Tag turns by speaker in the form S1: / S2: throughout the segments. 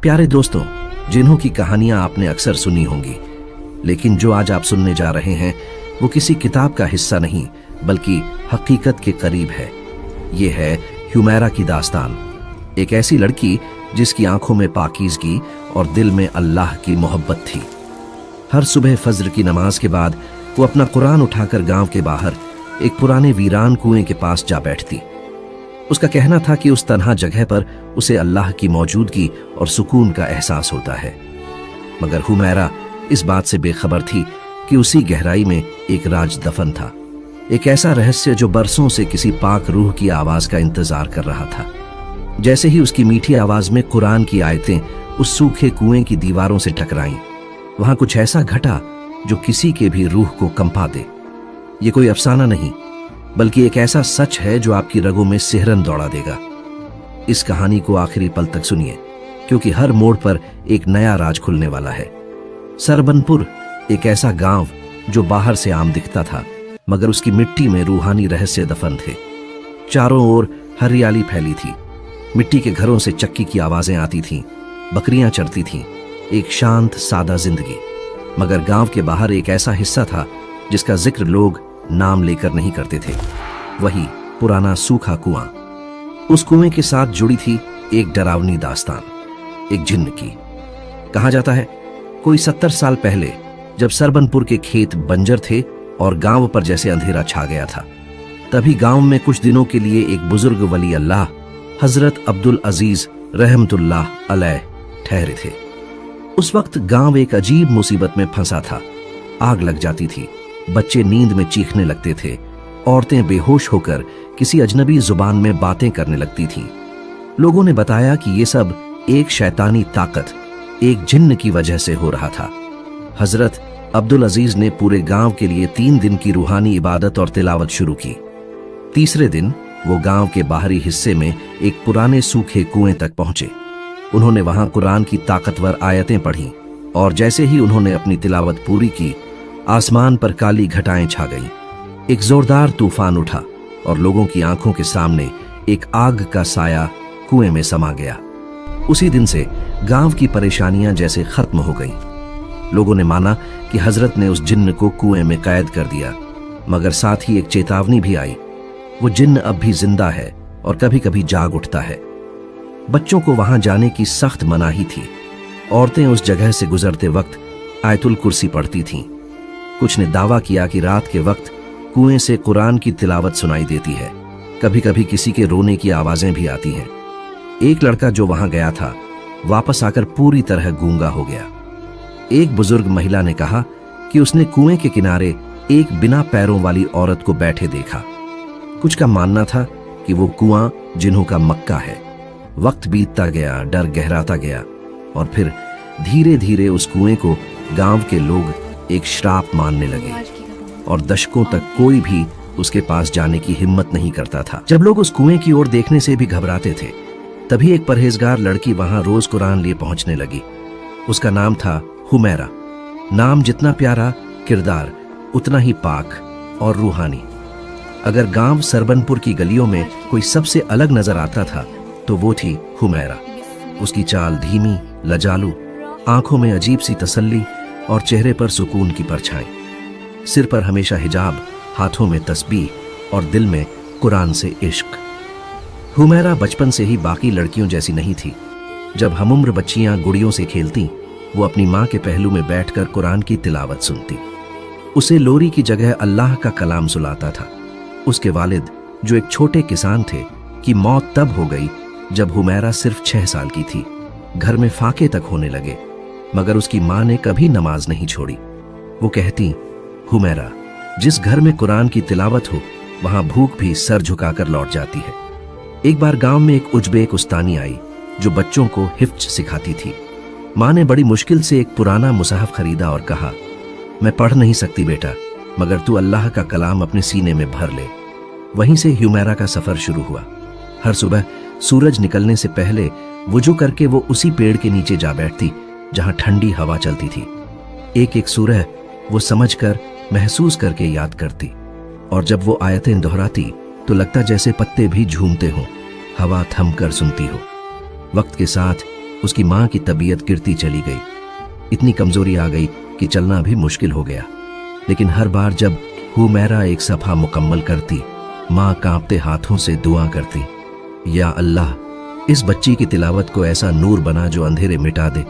S1: प्यारे दोस्तों, जिन्हों की कहानियां आपने अक्सर सुनी होंगी, लेकिन जो आज आप सुनने जा रहे हैं वो किसी किताब का हिस्सा नहीं बल्कि हकीकत के करीब है। ये है हुमैरा की दास्तान, एक ऐसी लड़की जिसकी आंखों में पाकीज़गी और दिल में अल्लाह की मोहब्बत थी। हर सुबह फज्र की नमाज के बाद वो अपना कुरान उठाकर गांव के बाहर एक पुराने वीरान कुएं के पास जा बैठती। उसका कहना था कि उस तन्हा जगह पर उसे अल्लाह की मौजूदगी और सुकून का एहसास होता है। मगर हुमैरा इस बात से बेखबर थी कि उसी गहराई में एक राज दफन था, एक ऐसा रहस्य जो बरसों से किसी पाक रूह की आवाज का इंतजार कर रहा था। जैसे ही उसकी मीठी आवाज में कुरान की आयतें उस सूखे कुएं की दीवारों से टकराईं, वहां कुछ ऐसा घटा जो किसी के भी रूह को कंपा दे। ये कोई अफसाना नहीं बल्कि एक ऐसा सच है जो आपकी रगों में सिहरन दौड़ा देगा। इस कहानी को आखिरी पल तक सुनिए, क्योंकि हर मोड़ पर एक नया राज खुलने वाला है। सरबनपुर एक ऐसा गांव जो बाहर से आम दिखता था, मगर उसकी मिट्टी में रूहानी रहस्य दफन थे। चारों ओर हरियाली फैली थी, मिट्टी के घरों से चक्की की आवाजें आती थीं, बकरियां चरती थीं, एक शांत सादा जिंदगी। मगर गांव के बाहर एक ऐसा हिस्सा था जिसका जिक्र लोग नाम लेकर नहीं करते थे, वही पुराना सूखा कुआं। उस कुएं के साथ जुड़ी थी एक डरावनी दास्तान, एक जिन्न की। कहा जाता है कोई 70 साल पहले, जब सरबनपुर के खेत बंजर थे और गांव पर जैसे अंधेरा छा गया था, तभी गांव में कुछ दिनों के लिए एक बुजुर्ग वली अल्लाह हजरत अब्दुल अजीज रहमतुल्लाह अलैह ठहरे थे। उस वक्त गांव एक अजीब मुसीबत में फंसा था। आग लग जाती थी, बच्चे नींद में चीखने लगते थे, औरतें बेहोश होकर किसी अजनबी जुबान में बातें करने लगती थीं। लोगों ने बताया कि ये सब एक शैतानी ताकत, एक जिन्न की वजह से हो रहा था। हजरत अब्दुल अजीज ने पूरे गांव के लिए 3 दिन की रूहानी इबादत और तिलावत शुरू की। तीसरे दिन वो गांव के बाहरी हिस्से में एक पुराने सूखे कुएं तक पहुंचे। उन्होंने वहां कुरान की ताकतवर आयतें पढ़ीं और जैसे ही उन्होंने अपनी तिलावत पूरी की, आसमान पर काली घटाएं छा गईं। एक जोरदार तूफान उठा और लोगों की आंखों के सामने एक आग का साया कुएं में समा गया। उसी दिन से गांव की परेशानियां जैसे खत्म हो गईं। लोगों ने माना कि हजरत ने उस जिन्न को कुएं में कैद कर दिया, मगर साथ ही एक चेतावनी भी आई, वो जिन्न अब भी जिंदा है और कभी कभी जाग उठता है। बच्चों को वहां जाने की सख्त मनाही थी। औरतें उस जगह से गुजरते वक्त आयतुल कुर्सी पढ़ती थीं। कुछ ने दावा किया कि रात के वक्त कुएं से कुरान की तिलावत सुनाई देती है। कभी कभी किसी के रोने की आवाजें भी आती हैं। एक लड़का जो वहां गया था वापस आकर पूरी तरह गूंगा हो गया। एक बुजुर्ग महिला ने कहा कि उसने कुएं के किनारे एक बिना पैरों वाली औरत को बैठे देखा। कुछ का मानना था कि वो कुआं जिन्हों का मक्का है। वक्त बीतता गया, डर गहराता गया और फिर धीरे धीरे उस कुएं को गांव के लोग एक श्राप मानने लगे और दशकों तक कोई भी उसके पास जाने की हिम्मत नहीं करता था। जब लोग उस कुएं की ओर देखने से भी घबराते थे, तभी एक परहेजगार लड़की वहां रोज कुरान लिए पहुंचने लगी। उसका नाम था हुमैरा। नाम जितना प्यारा, किरदार उतना ही पाक और रूहानी। अगर गांव सरबनपुर की गलियों में कोई सबसे अलग नजर आता था तो वो थी हुमैरा। उसकी चाल धीमी, लजालू, आंखों में अजीब सी तसल्ली और चेहरे पर सुकून की परछाई। सिर पर हमेशा हिजाब, हाथों में तस्बीह और दिल में कुरान से इश्क। हुमैरा बचपन से ही बाकी लड़कियों जैसी नहीं थी। जब हमउम्र बच्चियां गुड़ियों से खेलती, वो अपनी माँ के पहलू में बैठकर कुरान की तिलावत सुनती। उसे लोरी की जगह अल्लाह का कलाम सुलाता था। उसके वालिद, जो एक छोटे किसान थे, की मौत तब हो गई जब हुमैरा सिर्फ 6 साल की थी। घर में फाके तक होने लगे, मगर उसकी माँ ने कभी नमाज नहीं छोड़ी। वो कहती, हुमैरा, जिस घर में कुरान की तिलावत हो वहां भूख भी सर झुकाकर लौट जाती है। एक बार गांव में एक उज्बेक उस्तानी आई जो बच्चों को हिफ्ज सिखाती थी। माँ ने बड़ी मुश्किल से एक पुराना मुसहफ खरीदा और कहा, मैं पढ़ नहीं सकती बेटा, मगर तू अल्लाह का कलाम अपने सीने में भर ले। वहीं से हुमैरा का सफर शुरू हुआ। हर सुबह सूरज निकलने से पहले वुजू करके वो उसी पेड़ के नीचे जा बैठती जहां ठंडी हवा चलती थी। एक एक सूरह वो समझकर, महसूस करके याद करती, और जब वो आयतें दोहराती तो लगता जैसे पत्ते भी झूमते हों, हवा थम कर सुनती हो। वक्त के साथ उसकी माँ की तबीयत गिरती चली गई। इतनी कमजोरी आ गई कि चलना भी मुश्किल हो गया। लेकिन हर बार जब हुमैरा एक सफा मुकम्मल करती, माँ कांपते हाथों से दुआ करती, या अल्लाह, इस बच्ची की तिलावत को ऐसा नूर बना जो अंधेरे मिटा दे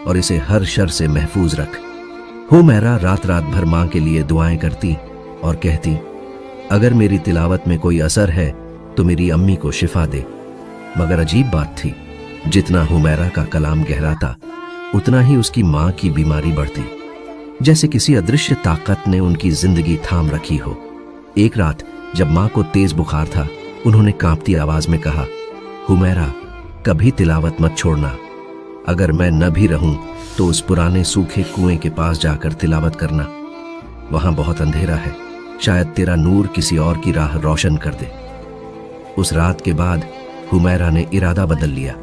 S1: और इसे हर शर से महफूज रख। हुमैरा रात रात भर माँ के लिए दुआएं करती और कहती, अगर मेरी तिलावत में कोई असर है तो मेरी अम्मी को शिफा दे। मगर अजीब बात थी, जितना हुमैरा का कलाम गहराता उतना ही उसकी माँ की बीमारी बढ़ती, जैसे किसी अदृश्य ताकत ने उनकी जिंदगी थाम रखी हो। एक रात जब माँ को तेज बुखार था, उन्होंने कांपती आवाज में कहा, हुमैरा, कभी तिलावत मत छोड़ना। अगर मैं न भी रहूं तो उस पुराने सूखे कुएं के पास जाकर तिलावत करना। वहां बहुत अंधेरा है, शायद तेरा नूर किसी और की राह रोशन कर दे। उस रात के बाद हुमैरा ने इरादा बदल लिया।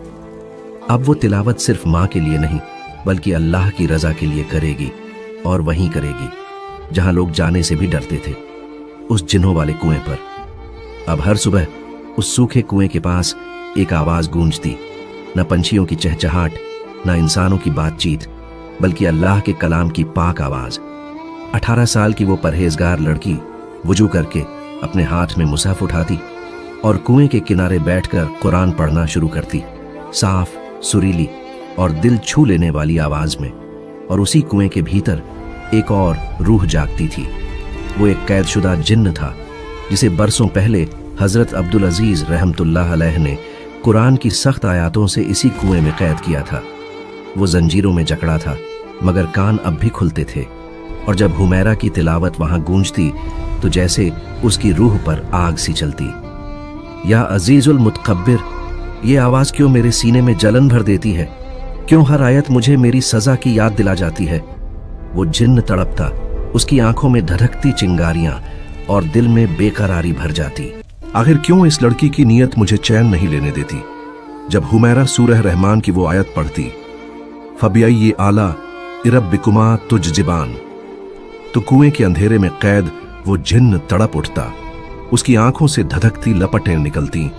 S1: अब वो तिलावत सिर्फ माँ के लिए नहीं बल्कि अल्लाह की रजा के लिए करेगी, और वहीं करेगी जहां लोग जाने से भी डरते थे, उस जिन्हों वाले कुएं पर। अब हर सुबह उस सूखे कुएं के पास एक आवाज गूंजती, न पंछियों की चहचहाट, न इंसानों की बातचीत, बल्कि अल्लाह के कलाम की पाक आवाज। 18 साल की वो परहेजगार लड़की वुजू करके अपने हाथ में मुसहफ उठाती और कुएं के किनारे बैठकर कुरान पढ़ना शुरू करती, साफ, सुरीली और दिल छू लेने वाली आवाज में। और उसी कुएं के भीतर एक और रूह जागती थी। वो एक कैदशुदा जिन्न था जिसे बरसों पहले हजरत अब्दुल अजीज रहमतुल्लाह अलैह ने कुरान की सख्त आयातों से इसी कुएं में कैद किया था। वो जंजीरों में जकड़ा था, मगर कान अब भी खुलते थे, और जब हुमैरा की तिलावत वहां गूंजती तो जैसे उसकी रूह पर आग सी चलती। या अजीजुल मुतकब्बिर, ये आवाज क्यों मेरे सीने में जलन भर देती है? क्यों हर आयत मुझे मेरी सजा की याद दिला जाती है? वो जिन्न तड़पता, उसकी आंखों में धधकती चिंगारियां और दिल में बेकरारी भर जाती।
S2: आखिर क्यों इस लड़की की नीयत मुझे चैन नहीं लेने देती? जब हुमैरा सूरह रहमान की वो आयत पढ़ती, फबिय्यि आला इरब्बिकुमा तुज्जिबान, तो कुएं के अंधेरे में कैद वो जिन्न तड़प उठता, उसकी आंखों से धधकती लपटें निकलती।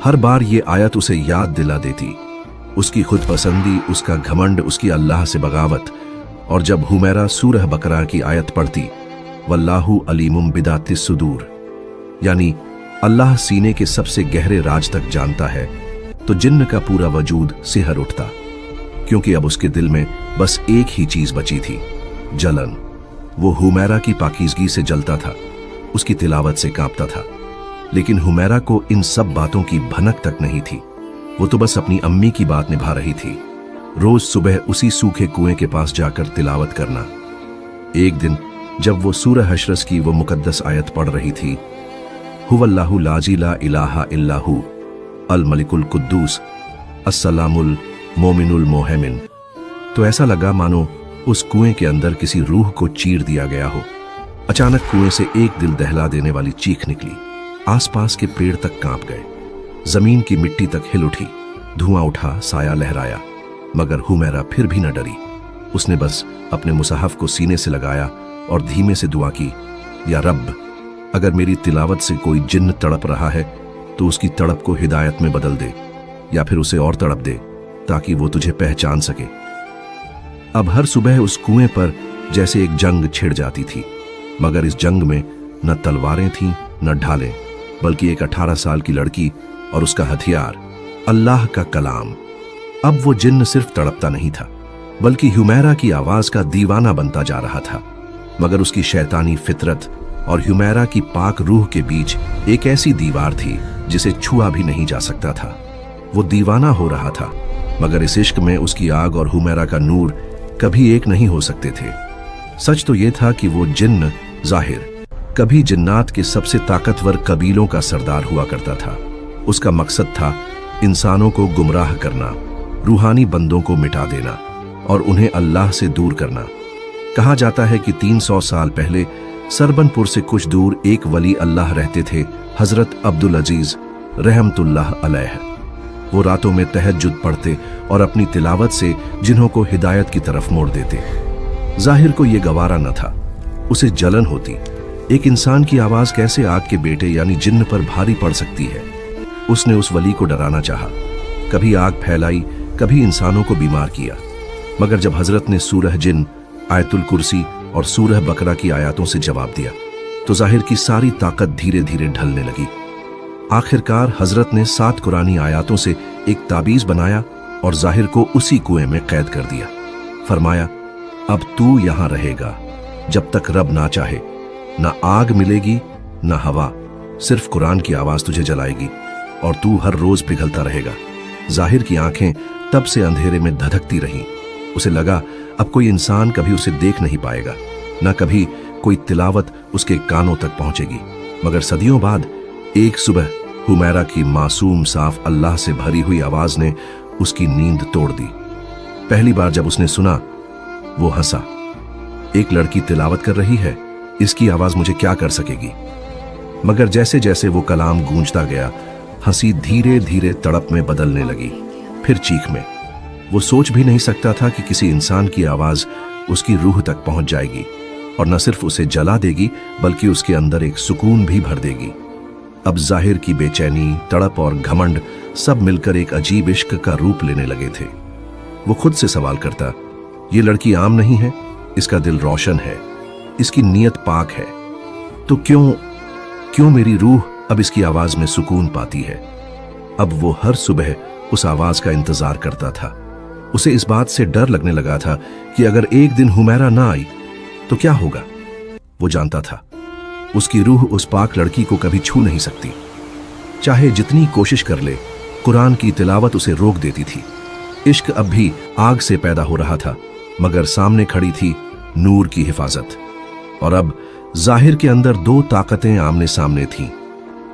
S2: हर बार ये आयत उसे याद दिला देती, उसकी खुद पसंदी, उसका घमंड, उसकी अल्लाह से बगावत। और जब हुमैरा सूरह बकरा की आयत पढ़ती, वल्लाहु अलीमुम बिदातिस सुदूर, यानी अल्लाह सीने के सबसे गहरे राज तक जानता है, तो जिन्न का पूरा वजूद सिहर उठता, क्योंकि अब उसके दिल में बस एक ही चीज बची थी, जलन। वो हुमैरा की पाकीज़गी से जलता था, उसकी तिलावत से कांपता था। लेकिन हुमैरा को इन सब बातों की भनक तक नहीं थी। वो तो बस अपनी अम्मी की बात निभा रही थी, रोज सुबह उसी सूखे कुएं के पास जाकर तिलावत करना। एक दिन जब वो सूरह हशरस की वो मुकद्दस आयत पढ़ रही थी, हुवल्लाहु ला इलाहा इल्लाहु अल मलिकुल कुद्दूस अस्सलामुल मोमिनुल मोहमिन, तो ऐसा लगा मानो उस कुएं के अंदर किसी रूह को चीर दिया गया हो। अचानक कुएं से एक दिल दहला देने वाली चीख निकली। आसपास के पेड़ तक कांप गए, जमीन की मिट्टी तक हिल उठी, धुआं उठा, साया लहराया, मगर हुमैरा फिर भी न डरी। उसने बस अपने मुसहफ को सीने से लगाया और धीमे से दुआ की, या रब, अगर मेरी तिलावत से कोई जिन्न तड़प रहा है तो उसकी तड़प को हिदायत में बदल दे, या फिर उसे और तड़प दे ताकि वो तुझे पहचान सके। अब हर सुबह उस कुएं पर जैसे एक जंग छिड़ जाती थी, मगर इस जंग में न तलवारें थीं न ढालें, बल्कि एक 18 साल की लड़की और उसका हथियार, अल्लाह का कलाम। अब वो जिन्न सिर्फ तड़पता नहीं था, बल्कि हुमैरा की आवाज का दीवाना बनता जा रहा था। मगर उसकी शैतानी फितरत और हुमैरा की पाक रूह के बीच एक ऐसी दीवार थी जिसे छुआ भी नहीं जा सकता था। वो दीवाना हो रहा था, मगर इस इश्क में उसकी आग और हुमैरा का नूर कभी एक नहीं हो सकते थे। सच तो यह था कि वो जिन्न जाहिर कभी जिन्नात के सबसे ताकतवर कबीलों का सरदार हुआ करता था। उसका मकसद था इंसानों को गुमराह करना, रूहानी बंदों को मिटा देना और उन्हें अल्लाह से दूर करना। कहा जाता है कि 300 साल पहले सरबनपुर से कुछ दूर एक वली अल्लाह रहते थे, हजरत अब्दुल अजीज रहमतुल्लाह अलैह। वो रातों में तहज्जुद पढ़ते और अपनी तिलावत से जिन्हों को हिदायत की तरफ मोड़ देते। जाहिर को ये गवारा न था, उसे जलन होती। एक इंसान की आवाज कैसे आग के बेटे यानी जिन्न पर भारी पड़ सकती है। उसने उस वली को डराना चाहा, कभी आग फैलाई, कभी इंसानों को बीमार किया, मगर जब हजरत ने सूरह जिन, आयतुल कुर्सी और सूरह बकरा की आयतों से जवाब दिया तो जाहिर की सारी ताकत धीरे धीरे ढलने लगी। आखिरकार हजरत ने 7 कुरानी आयतों से एक ताबीज बनाया और जाहिर को उसी कुएं में कैद कर दिया। फरमाया, अब तू यहां रहेगा जब तक रब ना चाहे। ना आग मिलेगी ना हवा, सिर्फ कुरान की आवाज तुझे जलाएगी और तू हर रोज पिघलता रहेगा। जाहिर की आंखें तब से अंधेरे में धधकती रहीं। उसे लगा अब कोई इंसान कभी उसे देख नहीं पाएगा, न कभी कोई तिलावत उसके कानों तक पहुंचेगी। मगर सदियों बाद एक सुबह हुमैरा की मासूम साफ अल्लाह से भरी हुई आवाज ने उसकी नींद तोड़ दी। पहली बार जब उसने सुना, वो हंसा। एक लड़की तिलावत कर रही है, इसकी आवाज मुझे क्या कर सकेगी। मगर जैसे जैसे वो कलाम गूंजता गया, हंसी धीरे धीरे तड़प में बदलने लगी, फिर चीख में। वो सोच भी नहीं सकता था कि किसी इंसान की आवाज उसकी रूह तक पहुंच जाएगी और न सिर्फ उसे जला देगी बल्कि उसके अंदर एक सुकून भी भर देगी। अब जाहिर की बेचैनी, तड़प और घमंड सब मिलकर एक अजीब इश्क का रूप लेने लगे थे। वो खुद से सवाल करता, ये लड़की आम नहीं है, इसका दिल रोशन है, इसकी नीयत पाक है, तो क्यों मेरी रूह अब इसकी आवाज में सुकून पाती है। अब वो हर सुबह उस आवाज का इंतजार करता था। उसे इस बात से डर लगने लगा था कि अगर एक दिन हुमैरा ना आई तो क्या होगा। वो जानता था उसकी रूह उस पाक लड़की को कभी छू नहीं सकती, चाहे जितनी कोशिश कर ले। कुरान की तिलावत उसे रोक देती थी। इश्क अब भी आग से पैदा हो रहा था, मगर सामने खड़ी थी नूर की हिफाजत। और अब जाहिर के अंदर 2 ताकतें आमने सामने थीं।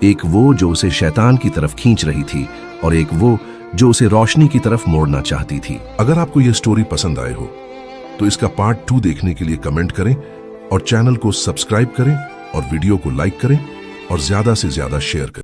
S2: एक वो जो उसे शैतान की तरफ खींच रही थी और एक वो जो उसे रोशनी की तरफ मोड़ना चाहती थी।
S3: अगर आपको यह स्टोरी पसंद आए हो तो इसका पार्ट 2 देखने के लिए कमेंट करें और चैनल को सब्सक्राइब करें और वीडियो को लाइक करें और ज्यादा से ज्यादा शेयर करें।